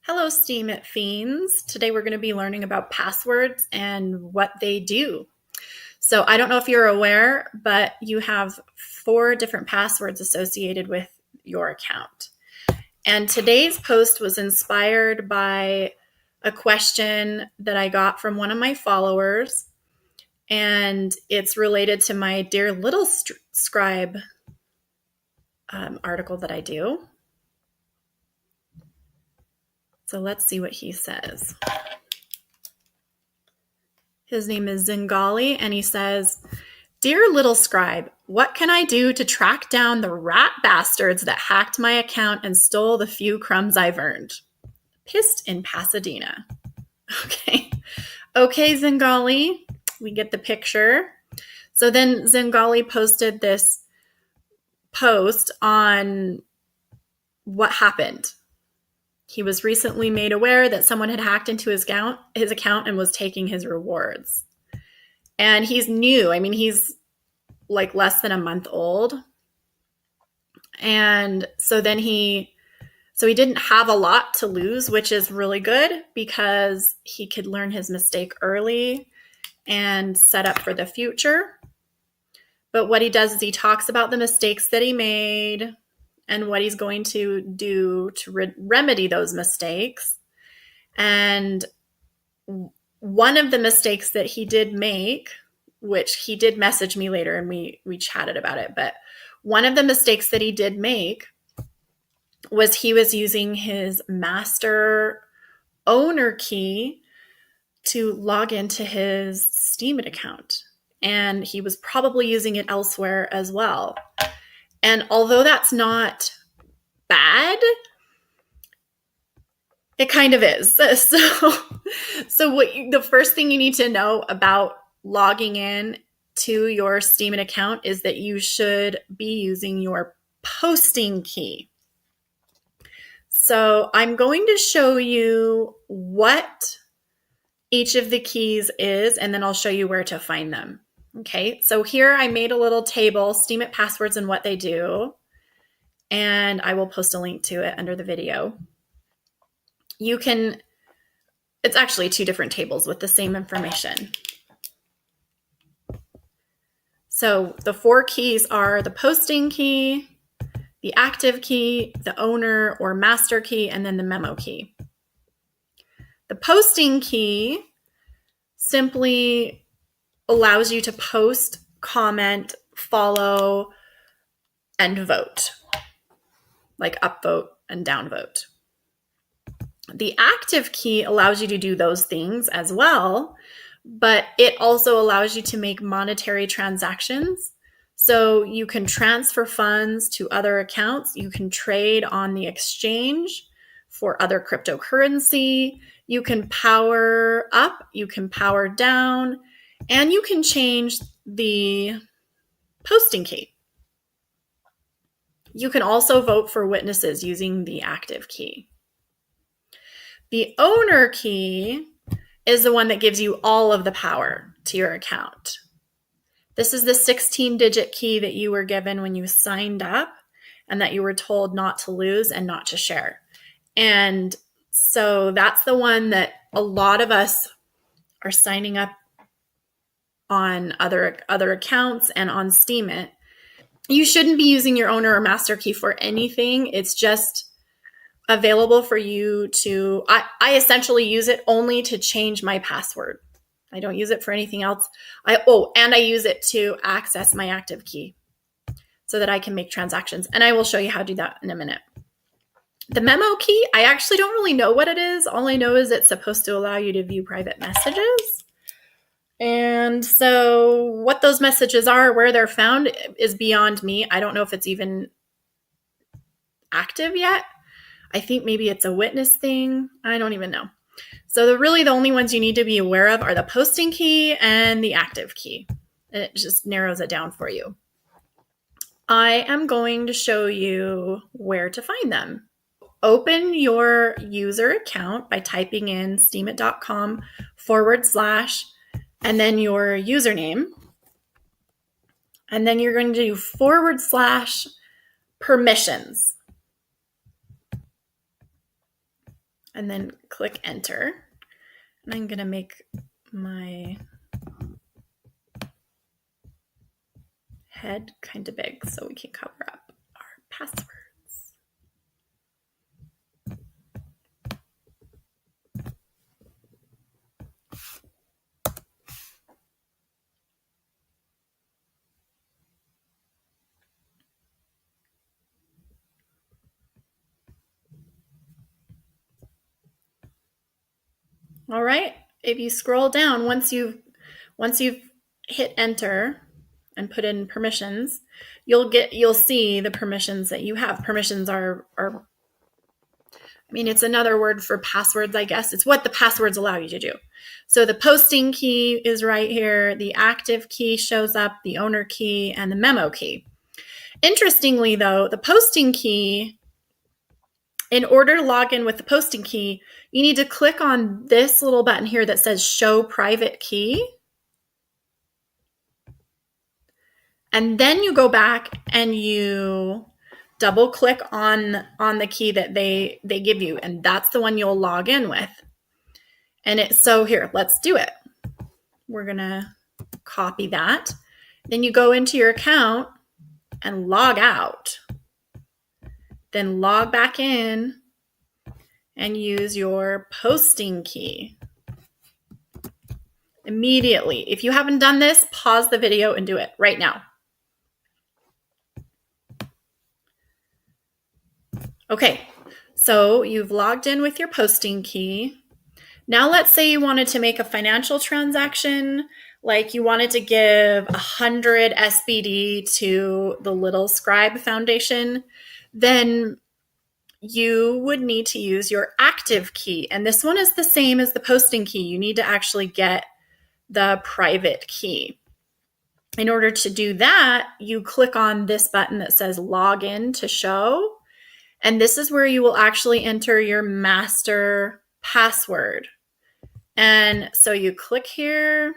Hello, Steemit fiends. Today we're going to be learning about passwords and what they do. So I don't know if you're aware, but you have 4 different passwords associated with your account. And today's post was inspired by a question that I got from one of my followers, and it's related to my Dear Little Scribe article that I do. So let's see what he says. His name is Zingali, and he says, "Dear little scribe, what can I do to track down the rat bastards that hacked my account and stole the few crumbs I've earned? Pissed in Pasadena." Okay. Okay, Zingali, we get the picture. So then Zingali posted this post on what happened. He was recently made aware that someone had hacked into his account and was taking his rewards. And he's new. I mean, he's like less than a month old. And so he didn't have a lot to lose, which is really good because he could learn his mistake early and set up for the future. But what he does is he talks about the mistakes that he made and what he's going to do to remedy those mistakes. And one of the mistakes that he did make, which he did message me later and we chatted about it, but one of the mistakes that he did make was he was using his master owner key to log into his Steemit account. And he was probably using it elsewhere as well. And although that's not bad, it kind of is. So the first thing you need to know about logging in to your Steemit account is that you should be using your posting key. So I'm going to show you what each of the keys is, and then I'll show you where to find them. Okay, so here I made a little table, Steemit passwords and what they do, and I will post a link to it under the video. It's actually 2 different tables with the same information. So the 4 keys are the posting key, the active key, the owner or master key, and then the memo key. The posting key simply allows you to post, comment, follow, and vote, like upvote and downvote. The active key allows you to do those things as well, but it also allows you to make monetary transactions. So you can transfer funds to other accounts. You can trade on the exchange for other cryptocurrency. You can power up, you can power down, and you can change the posting key. You can also vote for witnesses using the active key. The owner key is the one that gives you all of the power to your account. This is the 16-digit key that you were given when you signed up and that you were told not to lose and not to share. And so that's the one that a lot of us are signing up on other accounts and on Steemit. You shouldn't be using your owner or master key for anything. It's just available for you to, I essentially use it only to change my password. I don't use it for anything else. And I use it to access my active key so that I can make transactions. And I will show you how to do that in a minute. The memo key, I actually don't really know what it is. All I know is it's supposed to allow you to view private messages. And so what those messages are, where they're found, is beyond me. I don't know if it's even active yet. I think maybe it's a witness thing. I don't even know. So the only ones you need to be aware of are the posting key and the active key. And it just narrows it down for you. I am going to show you where to find them. Open your user account by typing in steemit.com/ and then your username. And then you're going to do / permissions. and then click enter. And I'm going to make my head kind of big so we can cover up our passwords. All right, if you scroll down, once you've hit enter and put in permissions, you'll see the permissions that you have. Permissions are I mean, it's another word for passwords, I guess. It's what the passwords allow you to do. So the posting key is right here. The active key shows up, the owner key, and the memo key. Interestingly, though, the posting key, in order to log in with the posting key, you need to click on this little button here that says show private key. And then you go back and you double click on the key that they give you, and that's the one you'll log in with. And so here, let's do it. We're gonna copy that. Then you go into your account and log out. Then log back in and use your posting key. Immediately. If you haven't done this, pause the video and do it right now. Okay, so you've logged in with your posting key. Now let's say you wanted to make a financial transaction, like you wanted to give 100 SBD to the Little Scribe Foundation, then you would need to use your active key. And this one is the same as the posting key. You need to actually get the private key. In order to do that, you click on this button that says log in to show. And this is where you will actually enter your master password. And so you click here.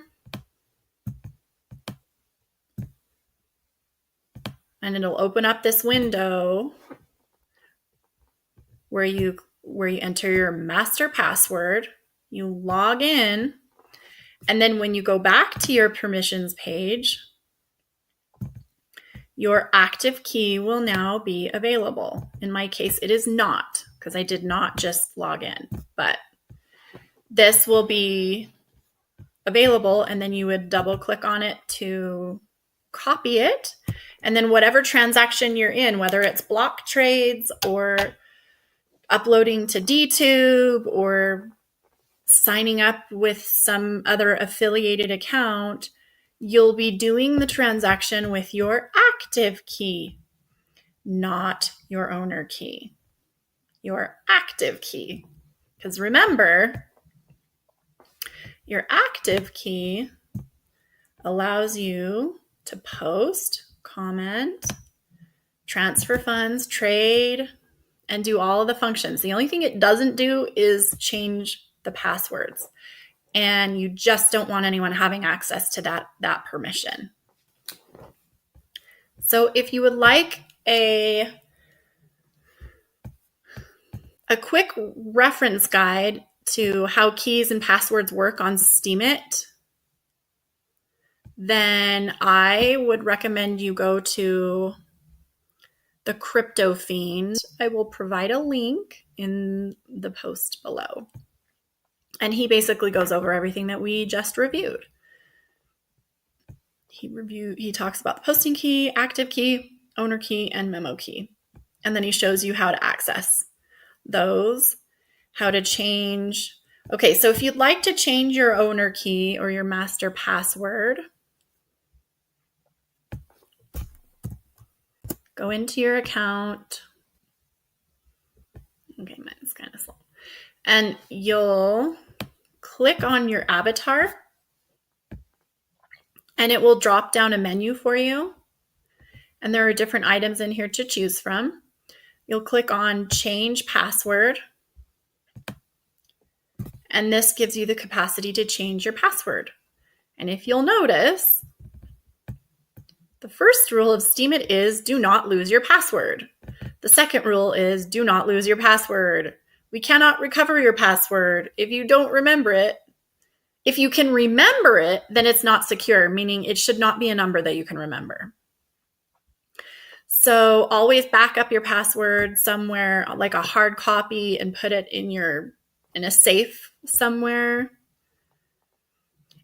And it'll open up this window where you enter your master password. You log in. And then when you go back to your permissions page, your active key will now be available. In my case, it is not, because I did not just log in, but this will be available, and then you would double click on it to copy it. And then whatever transaction you're in, whether it's block trades or uploading to DTube or signing up with some other affiliated account, you'll be doing the transaction with your active key, not your owner key. Your active key. Because remember, your active key allows you to post, comment, transfer funds, trade, and do all of the functions. The only thing it doesn't do is change the passwords. And you just don't want anyone having access to that permission. So if you would like a quick reference guide to how keys and passwords work on Steemit, then I would recommend you go to the Crypto Fiend. I will provide a link in the post below. And he basically goes over everything that we just reviewed. He talks about the posting key, active key, owner key, and memo key. And then he shows you how to access those, how to change. Okay, so if you'd like to change your owner key or your master password, go into your account. Okay, mine's kind of slow. And you'll click on your avatar, and it will drop down a menu for you. And there are different items in here to choose from. You'll click on Change Password. And this gives you the capacity to change your password. And if you'll notice, the first rule of Steemit is do not lose your password. The second rule is do not lose your password. We cannot recover your password if you don't remember it. If you can remember it, then it's not secure, meaning it should not be a number that you can remember. So always back up your password somewhere, like a hard copy, and put it in a safe somewhere.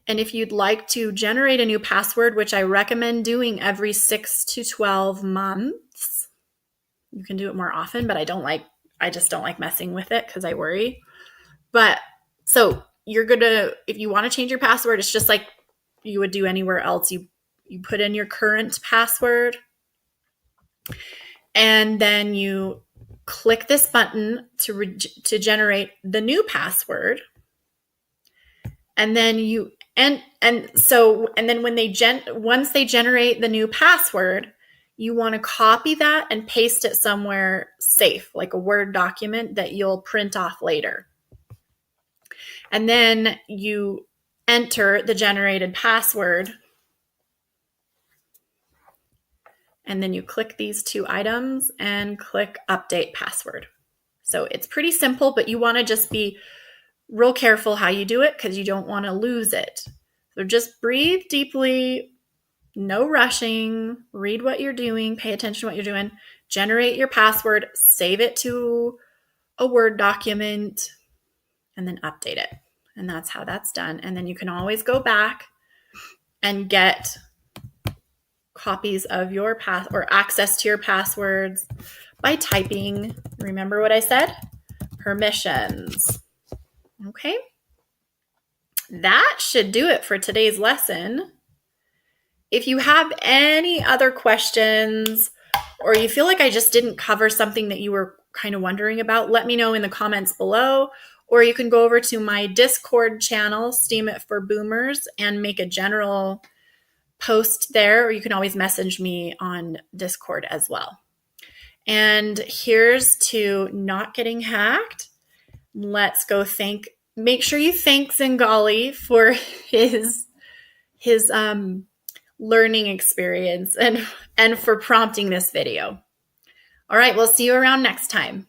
And if you'd like to generate a new password, which I recommend doing every 6 to 12 months, you can do it more often, but I just don't like messing with it because I worry. But so if you want to change your password, it's just like you would do anywhere else. You put in your current password, and then you click this button to generate the new password. And then once they generate the new password, you want to copy that and paste it somewhere safe, like a Word document that you'll print off later. And then you enter the generated password. And then you click these 2 items and click update password. So it's pretty simple, but you want to just be real careful how you do it because you don't want to lose it. So just breathe deeply, no rushing, read what you're doing, pay attention to what you're doing, generate your password, save it to a Word document, and then update it. And that's how that's done. And then you can always go back and get copies of your or access to your passwords by typing, remember what I said? Permissions. Okay. That should do it for today's lesson. If you have any other questions or you feel like I just didn't cover something that you were kind of wondering about, let me know in the comments below, or you can go over to my Discord channel, Steemit for Boomers, and make a general post there, or you can always message me on Discord as well. And here's to not getting hacked. Let's go make sure you thank Zingali for his learning experience and for prompting this video. All right, we'll see you around next time.